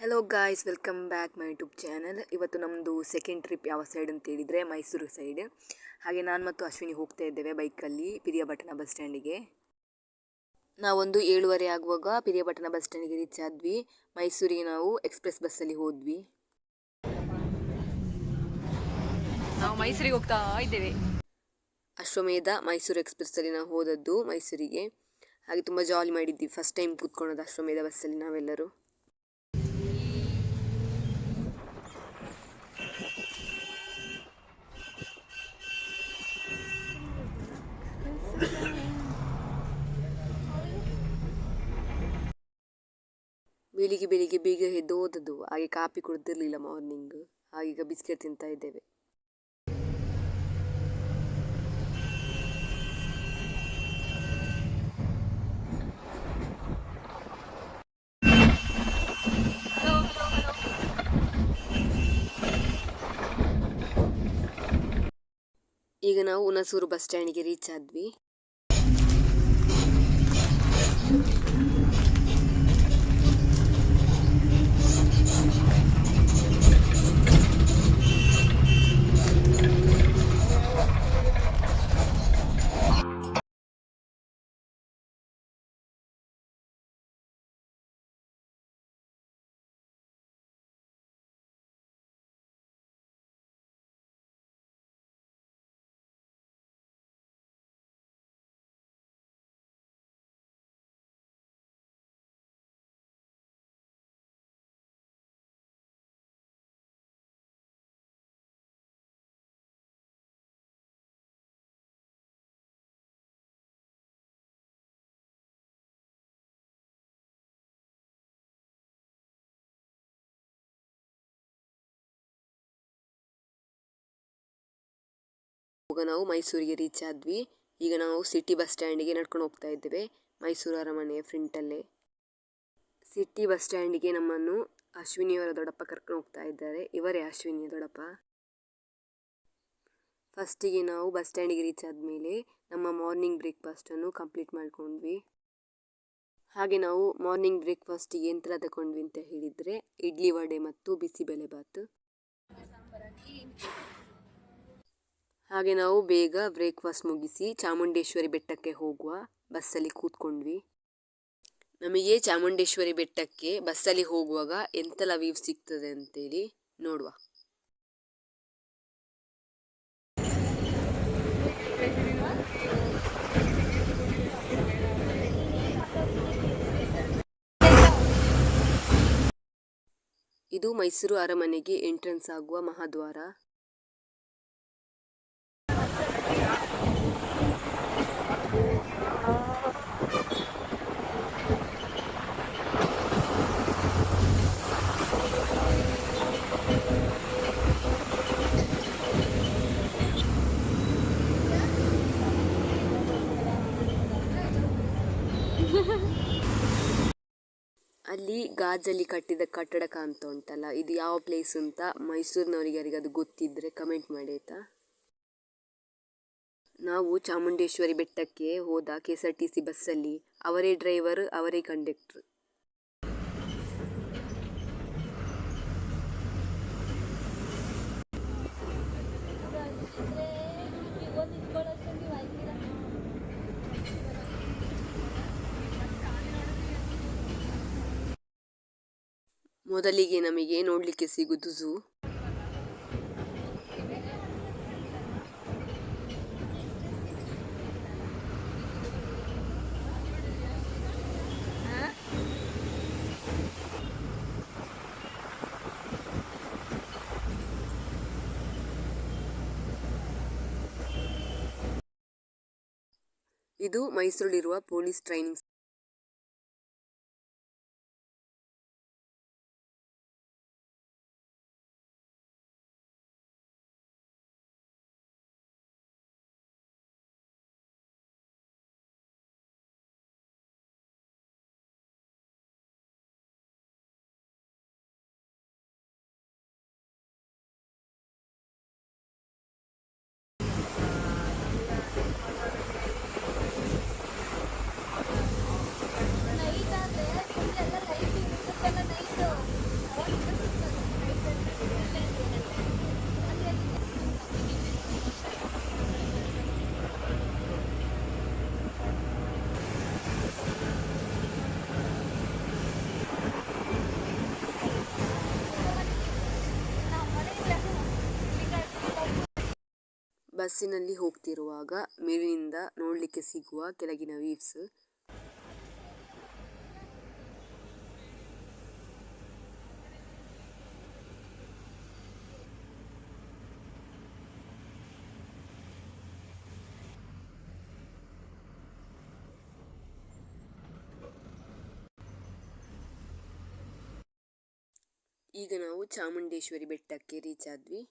Hello guys, welcome back my YouTube channel. ಇವತ್ತು ನಮ್ಮದು second trip ಯಾವ ಸೈಡ್ ಅಂತ ಹೇಳಿದರೆ ಮೈಸೂರು ಸೈಡ್. ಹಾಗೆ ನಾನು ಮತ್ತು ಅಶ್ವಿನಿ ಹೋಗ್ತಾ ಇದ್ದೇವೆ ಬೈಕಲ್ಲಿ ಪಿರಿಯಾಪಟ್ಟಣ ಬಸ್ ಸ್ಟ್ಯಾಂಡಿಗೆ. ನಾವೊಂದು 7:30 ಆಗುವಾಗ ಪಿರಿಯಾಪಟ್ಟಣ ಬಸ್ ಸ್ಟ್ಯಾಂಡಿಗೆ ರೀಚ್ ಆದ್ವಿ. ಮೈಸೂರಿಗೆ ನಾವು ಎಕ್ಸ್ಪ್ರೆಸ್ ಬಸ್ಸಲ್ಲಿ ಹೋದ್ವಿ. ನಾವು ಮೈಸೂರಿಗೆ ಹೋಗ್ತಾ ಇದ್ದೇವೆ. ಅಶ್ವಮೇಧ ಮೈಸೂರು ಎಕ್ಸ್ಪ್ರೆಸ್ಸಲ್ಲಿ ನಾವು ಹೋದದ್ದು ಮೈಸೂರಿಗೆ. ಹಾಗೆ ತುಂಬ ಜಾಲಿ ಮಾಡಿದ್ವಿ. ಫಸ್ಟ್ ಟೈಮ್ ಕೂತ್ಕೊಳ್ಳೋದು ಅಶ್ವಮೇಧ ಬಸ್ಸಲ್ಲಿ ನಾವೆಲ್ಲರೂ. ಬೆಳಿಗ್ಗೆ ಬೇಗ ಎದ್ದು ಹೋದದ್ದು. ಹಾಗೆ ಕಾಫಿ ಕುಡ್ದಿರಲಿಲ್ಲ ಮಾರ್ನಿಂಗ್. ಹಾಗೀಗ ಬಿಸ್ಕೆಟ್ ತಿಂತಾ ಇದ್ದೇವೆ. ಈಗ ನಾವು ಹುಣಸೂರು ಬಸ್ ಸ್ಟ್ಯಾಂಡಿಗೆ ರೀಚ್ ಆದ್ವಿ. ನಾವು ಮೈಸೂರಿಗೆ ರೀಚ್ ಆದ್ವಿ. ಈಗ ನಾವು ಸಿಟಿ ಬಸ್ ಸ್ಟ್ಯಾಂಡಿಗೆ ನಡ್ಕೊಂಡು ಹೋಗ್ತಾ ಇದ್ದೇವೆ, ಮೈಸೂರು ಅರಮನೆಯ ಫ್ರಂಟಲ್ಲೇ. ಸಿಟಿ ಬಸ್ ಸ್ಟ್ಯಾಂಡಿಗೆ ನಮ್ಮನ್ನು ಅಶ್ವಿನಿಯವರ ದೊಡ್ಡಪ್ಪ ಕರ್ಕೊಂಡು ಹೋಗ್ತಾ ಇದ್ದಾರೆ. ಇವರೇ ಅಶ್ವಿನಿಯ ದೊಡ್ಡಪ್ಪ. ಫಸ್ಟಿಗೆ ನಾವು ಬಸ್ ಸ್ಟ್ಯಾಂಡಿಗೆ ರೀಚ್ ಆದಮೇಲೆ ನಮ್ಮ ಮಾರ್ನಿಂಗ್ ಬ್ರೇಕ್ಫಾಸ್ಟನ್ನು ಕಂಪ್ಲೀಟ್ ಮಾಡ್ಕೊಂಡ್ವಿ. ಹಾಗೆ ನಾವು ಮಾರ್ನಿಂಗ್ ಬ್ರೇಕ್ಫಾಸ್ಟಿಗೆ ಎಂತೆಲ್ಲ ತಗೊಂಡ್ವಿ ಅಂತ ಹೇಳಿದರೆ ಇಡ್ಲಿ ವಡೆ ಮತ್ತು ಬಿಸಿಬೇಳೆಬಾತು. ಹಾಗೆ ನಾವು ಬೇಗ ಬ್ರೇಕ್ಫಾಸ್ಟ್ ಮುಗಿಸಿ ಚಾಮುಂಡೇಶ್ವರಿ ಬೆಟ್ಟಕ್ಕೆ ಹೋಗುವ ಬಸ್ಸಲ್ಲಿ ಕೂತ್ಕೊಂಡ್ವಿ. ನಮಗೆ ಚಾಮುಂಡೇಶ್ವರಿ ಬೆಟ್ಟಕ್ಕೆ ಬಸ್ಸಲ್ಲಿ ಹೋಗುವಾಗ ಎಂತೆಲ್ಲ ವ್ಯೂ ಸಿಗ್ತದೆ ಅಂತೇಳಿ ನೋಡುವ. ಇದು ಮೈಸೂರು ಅರಮನೆಗೆ ಎಂಟ್ರೆನ್ಸ್ ಆಗುವ ಮಹಾದ್ವಾರ. ಅಲ್ಲಿ ಗಾಜಲ್ಲಿ ಕಟ್ಟಿದ ಕಟ್ಟಡ ಕಾಣ್ತಾ ಉಂಟಲ್ಲ, ಇದು ಯಾವ ಪ್ಲೇಸ್ ಅಂತ ಮೈಸೂರಿನವರಿಗೆ ಅದು ಗೊತ್ತಿದ್ರೆ ಕಮೆಂಟ್ ಮಾಡಿ ಆಯ್ತಾ. ನಾವು ಚಾಮುಂಡೇಶ್ವರಿ ಬೆಟ್ಟಕ್ಕೆ ಹೋದ KSRTC ಬಸ್ಸಲ್ಲಿ ಅವರೇ ಡ್ರೈವರ್, ಅವರೇ ಕಂಡಕ್ಟರ್. ಮೊದಲಿಗೆ ನಮಗೆ ನೋಡಲಿಕ್ಕೆ ಸಿಗುವುದು ಝೂ. ಇದು ಮೈಸೂರಲ್ಲಿರುವ ಪೊಲೀಸ್ ಟ್ರೈನಿಂಗ್. ಬಸ್ಸಿನಲ್ಲಿ ಹೋಗ್ತಿರುವಾಗ ಮೇಲಿನಿಂದ ನೋಡಲಿಕ್ಕೆ ಸಿಗುವ ಕೆಳಗಿನ ವ್ಯೂವ್ಸ್. ಈಗ ನಾವು ಚಾಮುಂಡೇಶ್ವರಿ ಬೆಟ್ಟಕ್ಕೆ ರೀಚ್ ಆದ್ವಿ.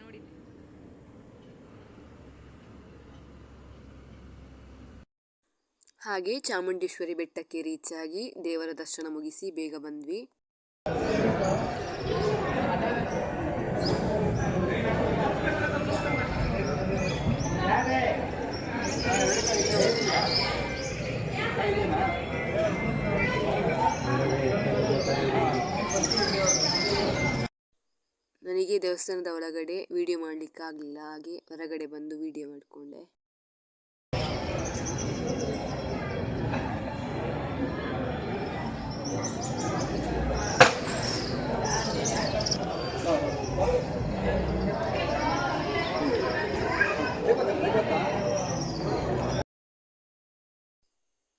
ನೋಡಿದೆ. ಹಾಗೆ ಚಾಮುಂಡೇಶ್ವರಿ ಬೆಟ್ಟಕ್ಕೆ ರೀಚ್ ಆಗಿ ದೇವರ ದರ್ಶನ ಮುಗಿಸಿ ಬೇಗ ಬಂದ್ವಿ. ನನಗೆ ದೇವಸ್ಥಾನದ ಒಳಗಡೆ ವಿಡಿಯೋ ಮಾಡಲಿಕ್ಕಾಗಲಿಲ್ಲ, ಹಾಗೆ ಹೊರಗಡೆ ಬಂದು ವಿಡಿಯೋ ಮಾಡಿಕೊಂಡೆ.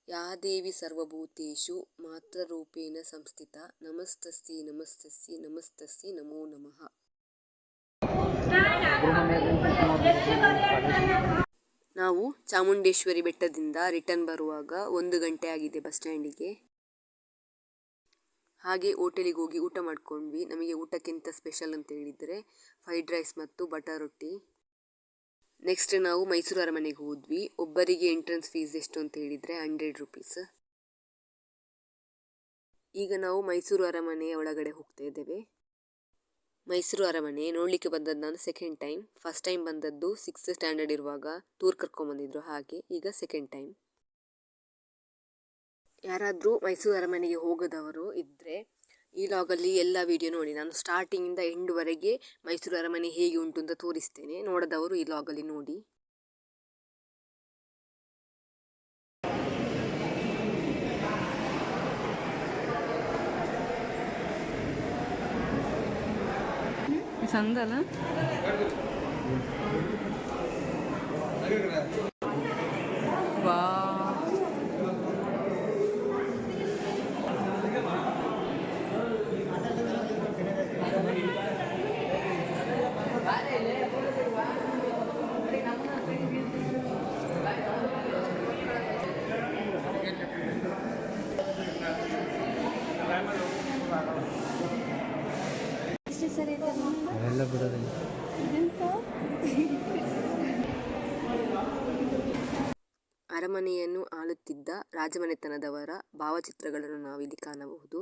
ಯಾ ದೇವಿ ಸರ್ವಭೂತೇಷು ಮಾತೃರೂಪೇಣ ಸಂಸ್ಥಿತ ನಮಸ್ತಸ್ಯೈ ನಮಸ್ತಸ್ಯೈ ನಮಸ್ತಸ್ಯೈ ನಮೋ ನಮಃ. ನಾವು ಚಾಮುಂಡೇಶ್ವರಿ ಬೆಟ್ಟದಿಂದ ರಿಟರ್ನ್ ಬರುವಾಗ 1 ಗಂಟೆ ಆಗಿದೆ ಬಸ್ ಸ್ಟ್ಯಾಂಡಿಗೆ. ಹಾಗೆ ಹೋಟೆಲಿಗೆ ಹೋಗಿ ಊಟ ಮಾಡ್ಕೊಂಡ್ವಿ. ನಮಗೆ ಊಟಕ್ಕಿಂತ ಸ್ಪೆಷಲ್ ಅಂತ ಹೇಳಿದರೆ ಫ್ರೈಡ್ ರೈಸ್ ಮತ್ತು ಬಟರ್ ರೊಟ್ಟಿ. ನೆಕ್ಸ್ಟ್ ನಾವು ಮೈಸೂರು ಅರಮನೆಗೆ ಹೋದ್ವಿ. ಒಬ್ಬರಿಗೆ ಎಂಟ್ರೆನ್ಸ್ ಫೀಸ್ ಎಷ್ಟು ಅಂತ ಹೇಳಿದರೆ 100 ರೂಪೀಸ್. ಈಗ ನಾವು ಮೈಸೂರು ಅರಮನೆಯ ಒಳಗಡೆ ಹೋಗ್ತಾ ಇದ್ದೇವೆ. ಮೈಸೂರು ಅರಮನೆ ನೋಡಲಿಕ್ಕೆ ಬಂದದ್ದು ನಾನು ಸೆಕೆಂಡ್ ಟೈಮ್. ಫಸ್ಟ್ ಟೈಮ್ ಬಂದದ್ದು 6th ಸ್ಟ್ಯಾಂಡರ್ಡ್ ಇರುವಾಗ ಟೂರ್ ಕರ್ಕೊಂಬಂದಿದ್ರು, ಹಾಗೆ ಈಗ ಸೆಕೆಂಡ್ ಟೈಮ್. ಯಾರಾದರೂ ಮೈಸೂರು ಅರಮನೆಗೆ ಹೋಗದವರು ಇದ್ದರೆ ಈ ಲಾಗಲ್ಲಿ ಎಲ್ಲ ವಿಡಿಯೋ ನೋಡಿ. ನಾನು ಸ್ಟಾರ್ಟಿಂಗಿಂದ ಎಂಡ್ವರೆಗೆ ಮೈಸೂರು ಅರಮನೆ ಹೇಗೆ ಉಂಟು ಅಂತ ತೋರಿಸ್ತೇನೆ. ನೋಡದವರು ಈ ಲಾಗಲ್ಲಿ ನೋಡಿ. ಸಂದಲ ವಾ ಅರಮನೆಯನ್ನು ಆಳುತ್ತಿದ್ದ ರಾಜಮನೆತನದವರ ಭಾವಚಿತ್ರಗಳನ್ನು ನಾವಿಲ್ಲಿ ಕಾಣಬಹುದು.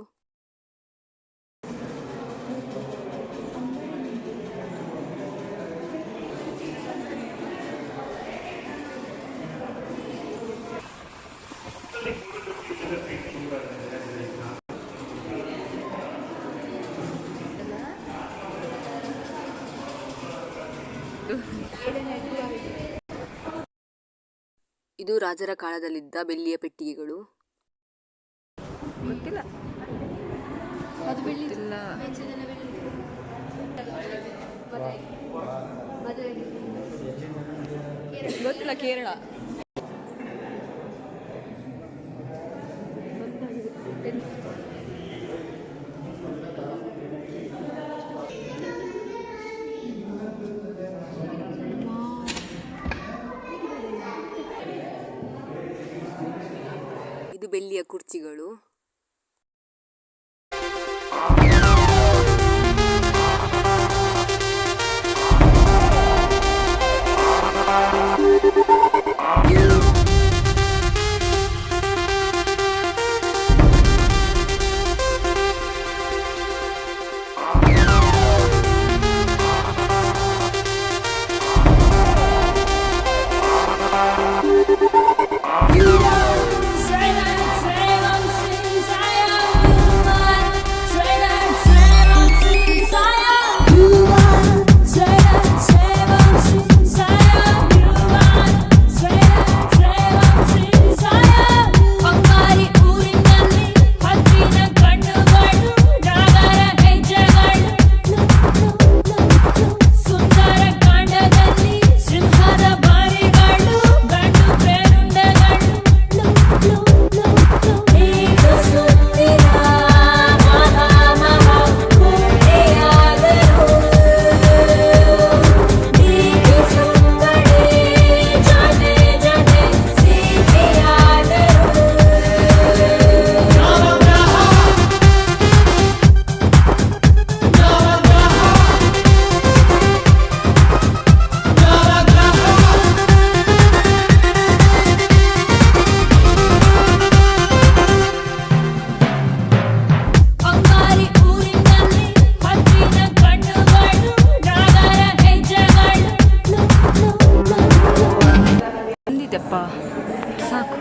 ಇದು ರಾಜರ ಕಾಲದಲ್ಲಿದ್ದ ಬೆಳ್ಳಿಯ ಪೆಟ್ಟಿಗೆಗಳು. ಗೊತ್ತಿಲ್ಲ. ಕೇರಳ. ಇದು ಬೆಳ್ಳಿಯ ಕುರ್ಚಿಗಳು. ತೆಪ್ಪ ಸಾಕು.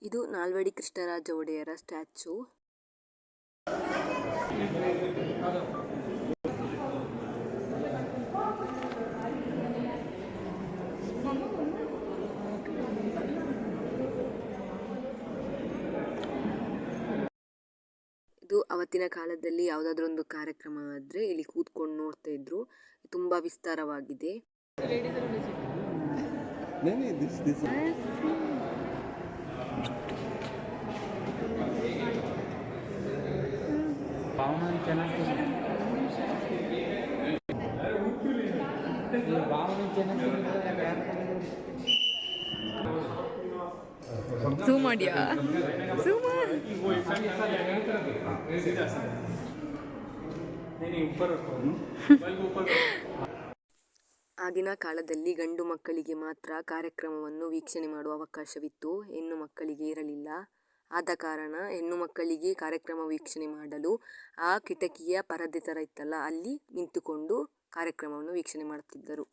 ಇದು ನಾಲ್ವಡಿ ಕೃಷ್ಣರಾಜ ಒಡೆಯರ ಸ್ಟ್ಯಾಚು. ಇದು ಅವತ್ತಿನ ಕಾಲದಲ್ಲಿ ಯಾವುದಾದ್ರೂ ಒಂದು ಕಾರ್ಯಕ್ರಮ ಆದರೆ ಇಲ್ಲಿ ಕೂತ್ಕೊಂಡು ನೋಡ್ತಾ ಇದ್ರು. ತುಂಬ ವಿಸ್ತಾರವಾಗಿದೆ. ಝೂಮ್ ಮಾಡ್ಯಾ? ಝೂಮ್ ಆಗಿನ ಕಾಲದಲ್ಲಿ ಗಂಡು ಮಕ್ಕಳಿಗೆ ಮಾತ್ರ ಕಾರ್ಯಕ್ರಮವನ್ನು ವೀಕ್ಷಣೆ ಮಾಡುವ ಅವಕಾಶವಿತ್ತು, ಹೆಣ್ಣು ಮಕ್ಕಳಿಗೆ ಇರಲಿಲ್ಲ. ಆದ ಕಾರಣ ಹೆಣ್ಣು ಮಕ್ಕಳಿಗೆ ಕಾರ್ಯಕ್ರಮ ವೀಕ್ಷಣೆ ಮಾಡಲು ಆ ಕಿಟಕಿಯ ಪರದೆ ಥರ ಇತ್ತಲ್ಲ, ಅಲ್ಲಿ ನಿಂತುಕೊಂಡು ಕಾರ್ಯಕ್ರಮವನ್ನು ವೀಕ್ಷಣೆ ಮಾಡುತ್ತಿದ್ದರು.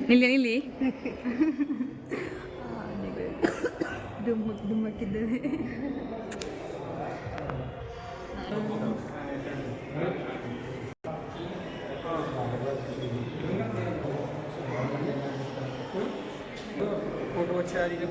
ನಿಲ್ಲಿ ದುಮ್ಮಕ್ಕಿದ್ದೇವೆ. फोटो अच्छा आ रही है।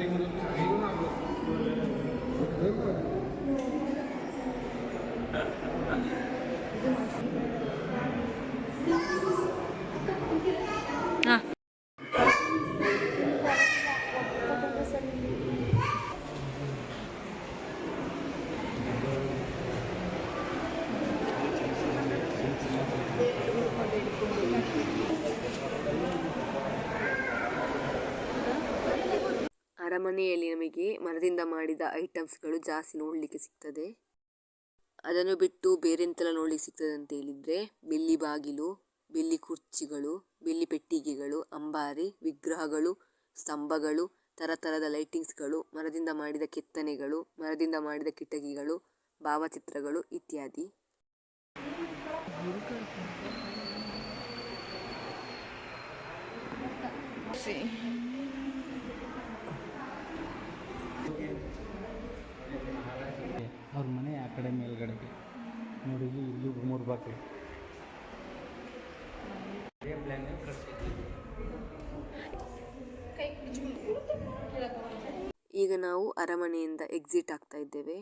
ಅರಮನೆಯಲ್ಲಿ ನಮಗೆ ಮರದಿಂದ ಮಾಡಿದ ಐಟಮ್ಸ್ಗಳು ಜಾಸ್ತಿ ನೋಡಲಿಕ್ಕೆ ಸಿಗ್ತದೆ. ಅದನ್ನು ಬಿಟ್ಟು ಬೇರೆಂತೆಲ್ಲ ನೋಡಲಿಕ್ಕೆ ಸಿಗ್ತದೆ ಅಂತ ಹೇಳಿದರೆ, ಬೆಳ್ಳಿ ಬಾಗಿಲು, ಬೆಳ್ಳಿ ಕುರ್ಚಿಗಳು, ಬೆಳ್ಳಿ ಪೆಟ್ಟಿಗೆಗಳು, ಅಂಬಾರಿ, ವಿಗ್ರಹಗಳು, ಸ್ತಂಭಗಳು, ಥರದ ಲೈಟಿಂಗ್ಸ್ಗಳು, ಮರದಿಂದ ಮಾಡಿದ ಕೆತ್ತನೆಗಳು, ಮರದಿಂದ ಮಾಡಿದ ಕಿಟಕಿಗಳು, ಭಾವಚಿತ್ರಗಳು ಇತ್ಯಾದಿ. ಅವ್ರ ಮನೆ ಆ ಕಡೆ ಮೇಲ್ಗಡೆಗೆ ನೋಡಿ, ಇಲ್ಲಿ 3 ಬಾಗಿಲು. ಈಗ ನಾವು ಅರಮನೆಯಿಂದ ಎಕ್ಸಿಟ್ ಆಗ್ತಾ ಇದ್ದೇವೆ.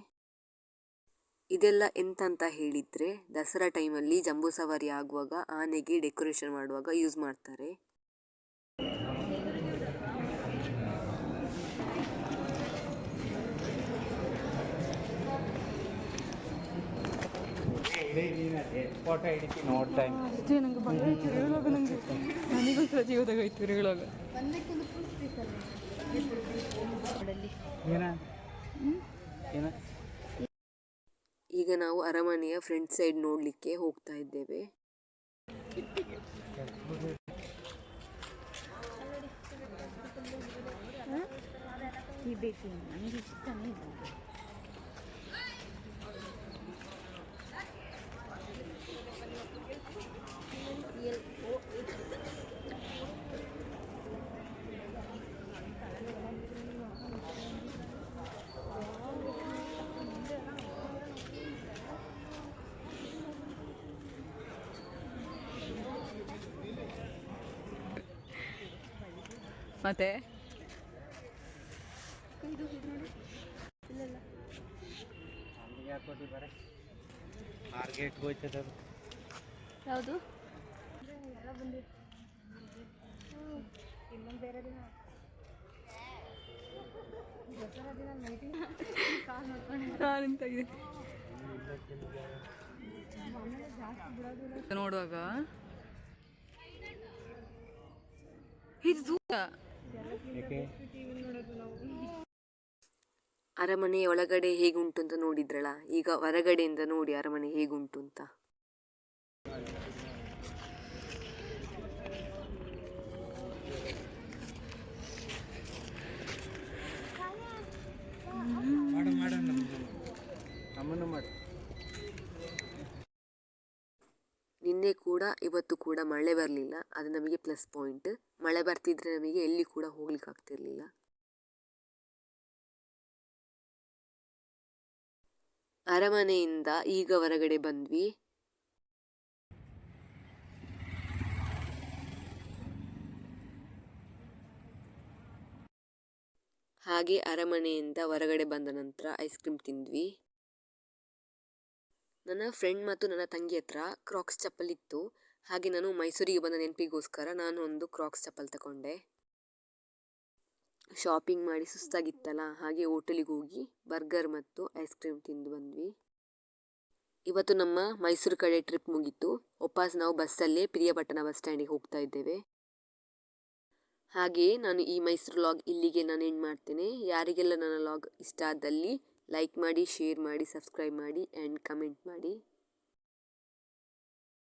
ಇದೆಲ್ಲ ಎಂತಂತ ಹೇಳಿದರೆ, ದಸರಾ ಟೈಮಲ್ಲಿ ಜಂಬೂ ಸವಾರಿ ಆಗುವಾಗ ಆನೆಗೆ ಡೆಕೋರೇಷನ್ ಮಾಡುವಾಗ ಯೂಸ್ ಮಾಡ್ತಾರೆ. ಫೋಟೋ ಹಿಡಿತೀನಿ ನೋಡ್ತಾ ಅಷ್ಟೇ. ನಂಗೆ ಭಯ ಆಯ್ತು ಹೇಳುವಾಗ, ನನಗೆ ನನಗೋಸ್ಕರ ಜೀವದಾಗ ಆಯ್ತು ಹೇಳುವಾಗ. ಈಗ ನಾವು ಅರಮನೆಯ ಫ್ರಂಟ್ ಸೈಡ್ ನೋಡಲಿಕ್ಕೆ ಹೋಗ್ತಾ ಇದ್ದೇವೆ. ಮತ್ತೆ ಯಾವುದು ನೋಡುವಾಗ ಇದು ದೂರ. ಅರಮನೆ ಒಳಗಡೆ ಹೇಗುಂಟು ಅಂತ ನೋಡಿದ್ರಲ್ಲ, ಈಗ ಹೊರಗಡೆಯಿಂದ ನೋಡಿ ಅರಮನೆ ಹೇಗುಂಟು ಅಂತ. ಇವತ್ತು ಕೂಡ ಮಳೆ ಬರಲಿಲ್ಲ, ಅದು ನಮಗೆ ಪ್ಲಸ್ ಪಾಯಿಂಟ್. ಮಳೆ ಬರ್ತಿದ್ರೆ ನಮಗೆ ಎಲ್ಲಿ ಕೂಡ ಹೋಗ್ಲಿಕ್ಕೆ ಆಗ್ತಿರ್ಲಿಲ್ಲ. ಅರಮನೆಯಿಂದ ಈಗ ಹೊರಗಡೆ ಬಂದ್ವಿ. ಹಾಗೆ ಅರಮನೆಯಿಂದ ಹೊರಗಡೆ ಬಂದ ನಂತರ ಐಸ್ ಕ್ರೀಮ್ ತಿಂದ್ವಿ. ನನ್ನ ಫ್ರೆಂಡ್ ಮತ್ತು ನನ್ನ ತಂಗಿ ಹತ್ರ ಕ್ರಾಕ್ಸ್ ಚಪ್ಪಲ್ ಇತ್ತು. ಹಾಗೆ ನಾನು ಮೈಸೂರಿಗೆ ಬಂದ ನೆನಪಿಗೋಸ್ಕರ ನಾನು ಒಂದು ಕ್ರಾಕ್ಸ್ ಚಪ್ಪಲ್ ತಗೊಂಡೆ. ಶಾಪಿಂಗ್ ಮಾಡಿ ಸುಸ್ತಾಗಿತ್ತಲ್ಲ, ಹಾಗೆ ಹೋಟೆಲಿಗೆ ಹೋಗಿ ಬರ್ಗರ್ ಮತ್ತು ಐಸ್ ಕ್ರೀಮ್ ತಿಂದು ಬಂದ್ವಿ. ಇವತ್ತು ನಮ್ಮ ಮೈಸೂರು ಕಡೆ ಟ್ರಿಪ್ ಮುಗೀತು. ವಾಪಸ್ ನಾವು ಬಸ್ಸಲ್ಲೇ ಪಿರಿಯಾಪಟ್ಟಣ ಬಸ್ ಸ್ಟ್ಯಾಂಡಿಗೆ ಹೋಗ್ತಾ ಇದ್ದೇವೆ. ಹಾಗೆಯೇ ನಾನು ಈ ಮೈಸೂರು ಲಾಗ್ ಇಲ್ಲಿಗೆ ನಾನು ಎಂಡ್ ಮಾಡ್ತೇನೆ. ಯಾರಿಗೆಲ್ಲ ನನ್ನ ಲಾಗ್ ಇಷ್ಟ ಆದಲ್ಲಿ ಲೈಕ್ ಮಾಡಿ, ಶೇರ್ ಮಾಡಿ, ಸಬ್ಸ್ಕ್ರೈಬ್ ಮಾಡಿ ಆ್ಯಂಡ್ ಕಮೆಂಟ್ ಮಾಡಿ.